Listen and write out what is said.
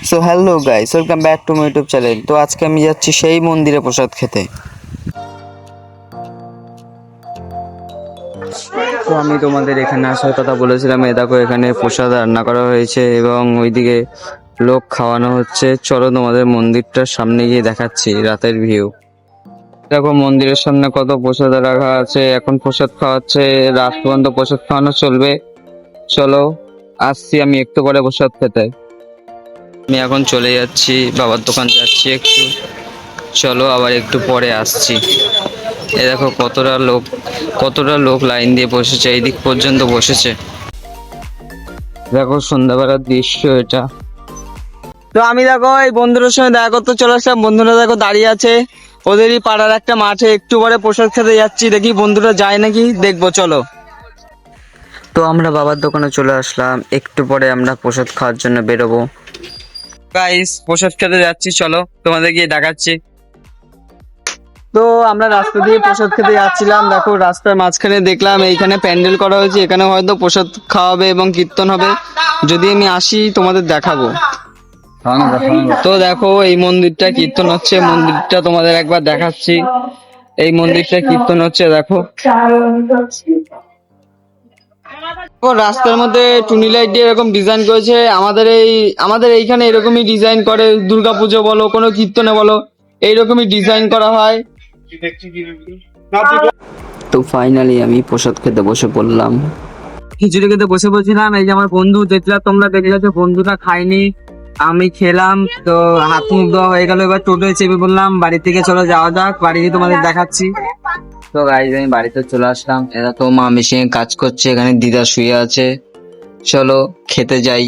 So hello guys, welcome back to my YouTube channel. তো আজকে আমি যাচ্ছি সেই মন্দিরে প্রসাদ খেতে। তো আমি তোমাদের এখানে আসার কথা বলেছিলাম। এ দেখো, এখানে প্রসাদ রান্না করা হয়েছে এবং ওইদিকে লোক খাওয়ানো হচ্ছে। চলো তোমাদের মন্দিরটার সামনে গিয়ে দেখাচ্ছি রাতের ভিউ। দেখো মন্দিরের সামনে কত প্রসাদ রাখা আছে, এখন প্রসাদ খাওয়াচ্ছে, রাত পর্যন্ত প্রসাদ খাওয়ানো চলবে। চলো, আসছি আমি একটু পরে প্রসাদ খেতে। আমি এখন চলে যাচ্ছি, বাবার দোকান যাচ্ছি একটু। চলো আবার একটু পরে আসছি। এ দেখো কতটা লোক লাইন দিয়ে বসেছে, এই দিক পর্যন্ত বসেছে। দেখো সন্ধ্যাবেলার দৃশ্য এটা। তো আমি দেখো এই বন্ধুদের সঙ্গে দেখা করতে চলে আসলাম। বন্ধুরা দেখো দাঁড়িয়ে আছে ওদেরই পাড়ার একটা মাঠে। একটু পরে প্রসাদ খেতে যাচ্ছি, দেখি বন্ধুরা যায় নাকি, দেখবো চলো। তো আমরা বাবার দোকানে চলে আসলাম, একটু পরে আমরা প্রসাদ খাওয়ার জন্য বেরোবো। গাইস, প্রসাদ খেতে যাচ্ছি, চলো তোমাদের গিয়ে দেখাচ্ছি। তো আমরা রাস্তা দিয়ে প্রসাদ খেতে যাচ্ছিলাম। দেখো রাস্তার মাঝখানে দেখলাম এইখানে প্যান্ডেল করা হয়েছে, এখানে হয়তো প্রসাদ খাওয়াবে এবং কীর্তন হবে। যদি আমি আসি তোমাদের দেখাবো। তো দেখো এই মন্দিরটা কীর্তন হচ্ছে, মন্দিরটা তোমাদের একবার দেখাচ্ছি। এই মন্দিরটা কীর্তন হচ্ছে দেখো। রাস্তার মধ্যে টুনি লাইট দিয়ে এরকম ডিজাইন করেছে। আমাদের এইখানে এরকমই ডিজাইন করে, দুর্গাপুজো বলো কোনো কীর্তনে বলো, এইরকমই ডিজাইন করা হয়। তো ফাইনালি আমি প্রসাদ খেতে বসে পড়লাম। খিচুড়ি খেতে বসে পড়ছিলাম। এই যে আমার বন্ধু দেখলাম, তোমরা দেখলে, বন্ধুটা খাইনি, আমি খেলাম। তো হাত মুখ ধোয়া হয়ে গেল, এবার টোটোয় চেপে পড়লাম। বাড়ি থেকে চলে যাওয়া যাক, বাড়ি গিয়ে তোমাদের দেখাচ্ছি। তো গাইজ আমি বাড়িতে চলে আসলাম। এরা তো মা মেশিনে কাজ করছে, এখানে দিদা শুয়ে আছে। চলো খেতে যাই।